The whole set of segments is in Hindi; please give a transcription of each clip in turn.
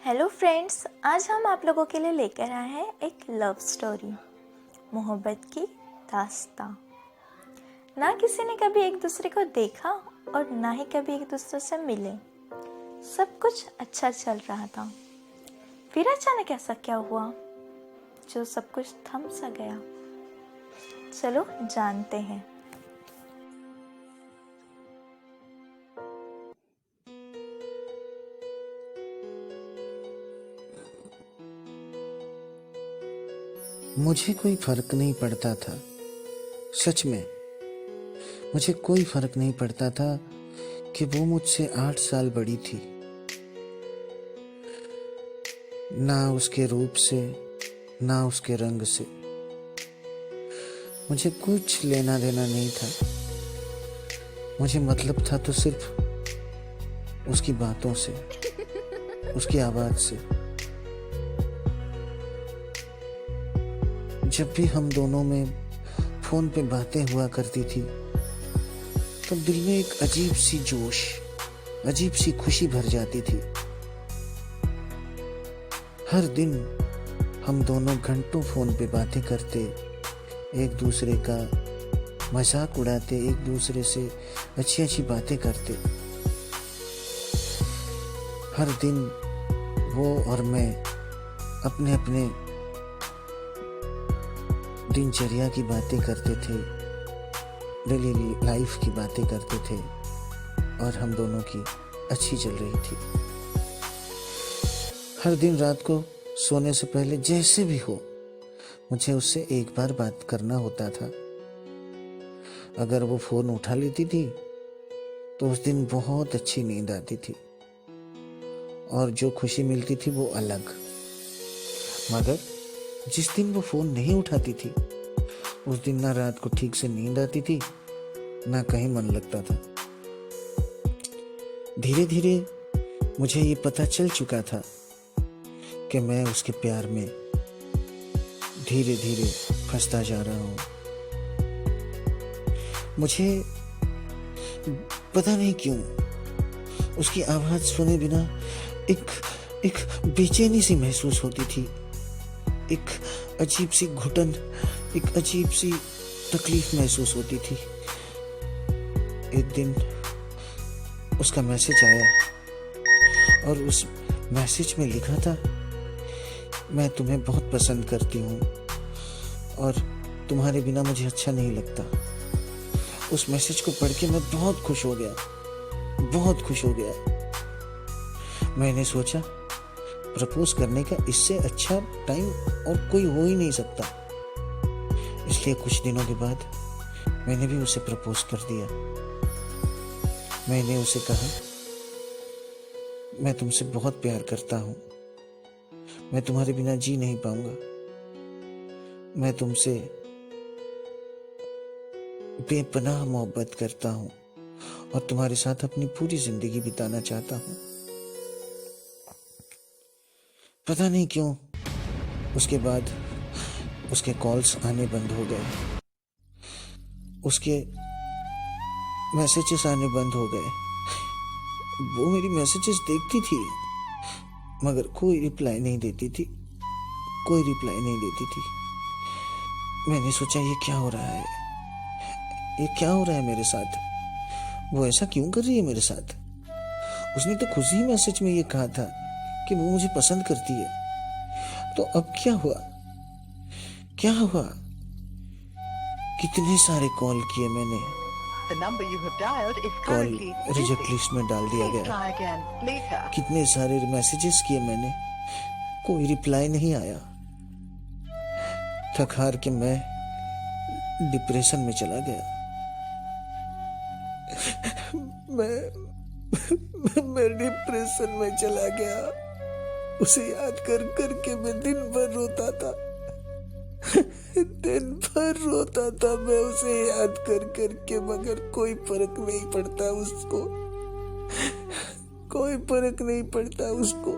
हेलो फ्रेंड्स, आज हम आप लोगों के लिए लेकर आए हैं एक लव स्टोरी, मोहब्बत की दास्तां। ना किसी ने कभी एक दूसरे को देखा और ना ही कभी एक दूसरे से मिले। सब कुछ अच्छा चल रहा था, फिर अचानक ऐसा क्या हुआ जो सब कुछ थम सा गया। चलो जानते हैं। मुझे कोई फर्क नहीं पड़ता था। सच में मुझे कोई फर्क नहीं पड़ता था कि वो मुझसे 8 साल बड़ी थी। ना उसके रूप से, ना उसके रंग से मुझे कुछ लेना देना नहीं था। मुझे मतलब था तो सिर्फ उसकी बातों से, उसकी आवाज से। जब भी हम दोनों में फोन पे बातें हुआ करती थी तब दिल में एक अजीब सी जोश, अजीब सी खुशी भर जाती थी। हर दिन हम दोनों घंटों फोन पे बातें करते, एक दूसरे का मजाक उड़ाते, एक दूसरे से अच्छी अच्छी बातें करते। हर दिन वो और मैं अपने अपने दिनचर्या की बातें करते थे, डेली लाइफ की बातें करते थे और हम दोनों की अच्छी चल रही थी। हर दिन रात को सोने से पहले जैसे भी हो मुझे उससे एक बार बात करना होता था। अगर वो फोन उठा लेती थी तो उस दिन बहुत अच्छी नींद आती थी और जो खुशी मिलती थी वो अलग। मगर जिस दिन वो फोन नहीं उठाती थी उस दिन ना रात को ठीक से नींद आती थी, ना कहीं मन लगता था। धीरे धीरे मुझे ये पता चल चुका था कि मैं उसके प्यार में धीरे धीरे फंसता जा रहा हूँ। मुझे पता नहीं क्यों उसकी आवाज सुने बिना एक बेचैनी सी महसूस होती थी, एक अजीब सी घुटन, एक अजीब सी तकलीफ महसूस होती थी। एक दिन उसका मैसेज आया और उस मैसेज में लिखा था, मैं तुम्हें बहुत पसंद करती हूँ और तुम्हारे बिना मुझे अच्छा नहीं लगता। उस मैसेज को पढ़ के मैं बहुत खुश हो गया, बहुत खुश हो गया। मैंने सोचा प्रपोज करने का इससे अच्छा टाइम और कोई हो ही नहीं सकता। इसलिए कुछ दिनों के बाद मैंने भी उसे प्रपोज कर दिया। मैंने उसे कहा, मैं तुमसे बहुत प्यार करता हूँ, मैं तुम्हारे बिना जी नहीं पाऊंगा। मैं तुमसे बेपनाह मोहब्बत करता हूँ और तुम्हारे साथ अपनी पूरी जिंदगी बिताना चाहता हूँ। पता नहीं क्यों उसके बाद उसके कॉल्स आने बंद हो गए, उसके मैसेजेस आने बंद हो गए। वो मेरी मैसेजेस देखती थी मगर कोई रिप्लाई नहीं देती थी, कोई रिप्लाई नहीं देती थी। मैंने सोचा ये क्या हो रहा है, ये क्या हो रहा है मेरे साथ? वो ऐसा क्यों कर रही है मेरे साथ? उसने तो खुद ही मैसेज में ये कहा था कि वो मुझे पसंद करती है। तो अब क्या हुआ, क्या हुआ? कितने सारे कॉल किए मैंने, कॉल रिजेक्ट लिस्ट में डाल दिया गया। कितने सारे मैसेजेस किए मैंने, कोई रिप्लाई नहीं आया। थक हार के मैं डिप्रेशन में चला गया। मैं डिप्रेशन में चला गया। उसे याद कर करके मैं दिन भर रोता था, दिन भर रोता था मैं उसे याद कर करके, मगर कोई फर्क नहीं पड़ता उसको, कोई फर्क नहीं पड़ता उसको,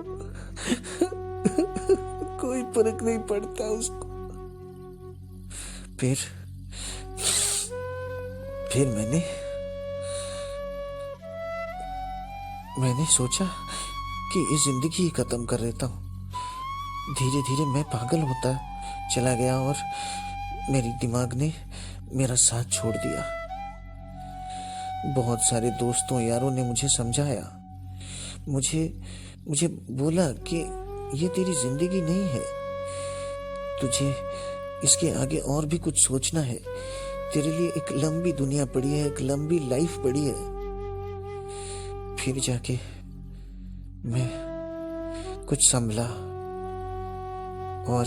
कोई फर्क नहीं पड़ता उसको। फिर मैंने सोचा कि ये जिंदगी ही खत्म कर देता हूँ। धीरे धीरे मैं पागल होता चला गया और मेरी दिमाग ने मेरा साथ छोड़ दिया। बहुत सारे दोस्तों यारों ने मुझे समझाया, मुझे मुझे बोला कि ये तेरी जिंदगी नहीं है, तुझे इसके आगे और भी कुछ सोचना है, तेरे लिए एक लंबी दुनिया पड़ी है, एक लंबी लाइफ पड़ी है। फिर जाके मैं कुछ संभला और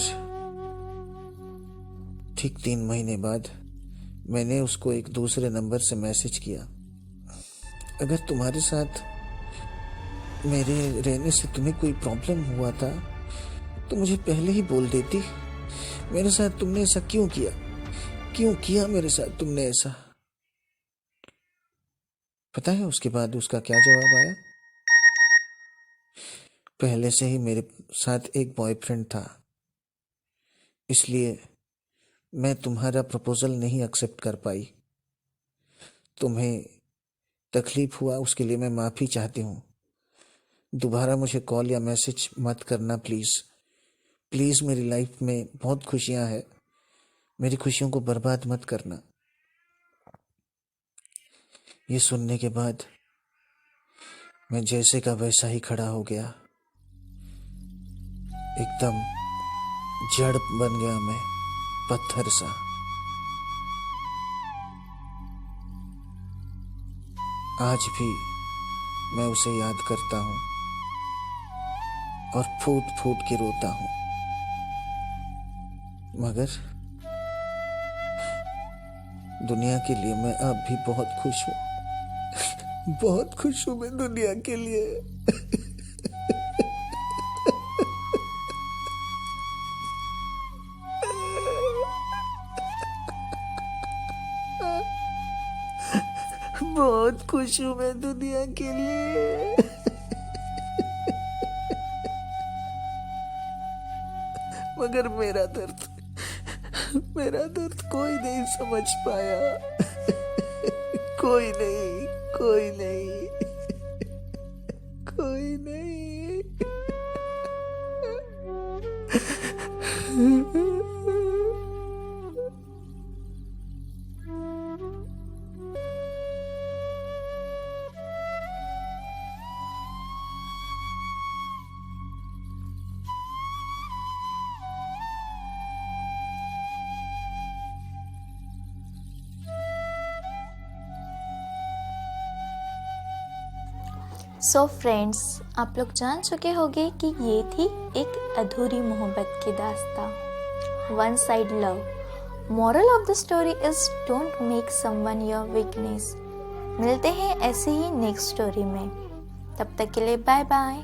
ठीक 3 महीने बाद मैंने उसको एक दूसरे नंबर से मैसेज किया, अगर तुम्हारे साथ मेरे रहने से तुम्हें कोई प्रॉब्लम हुआ था तो मुझे पहले ही बोल देती। मेरे साथ तुमने ऐसा क्यों किया? क्यों किया मेरे साथ तुमने ऐसा? पता है उसके बाद उसका क्या जवाब आया? पहले से ही मेरे साथ एक बॉयफ्रेंड था, इसलिए मैं तुम्हारा प्रपोजल नहीं एक्सेप्ट कर पाई। तुम्हें तकलीफ हुआ उसके लिए मैं माफ़ी चाहती हूँ। दोबारा मुझे कॉल या मैसेज मत करना प्लीज़। प्लीज़, मेरी लाइफ में बहुत खुशियाँ हैं, मेरी खुशियों को बर्बाद मत करना। ये सुनने के बाद मैं जैसे का वैसा ही खड़ा हो गया, एकदम जड़ बन गया मैं, पत्थर सा। आज भी मैं उसे याद करता हूँ और फूट फूट के रोता हूँ, मगर दुनिया के लिए मैं अब भी बहुत खुश हूँ। बहुत खुश हूँ मैं दुनिया के लिए। बहुत खुश हूँ मैं दुनिया के लिए। मगर मेरा दर्द कोई नहीं समझ पाया। कोई नहीं, कोई नहीं, कोई नहीं। सो फ्रेंड्स, आप लोग जान चुके होंगे कि ये थी एक अधूरी मोहब्बत की दास्तां, one side love. Moral of the story is don't make someone your weakness. मिलते हैं ऐसे ही नेक्स्ट स्टोरी में, तब तक के लिए बाय बाय।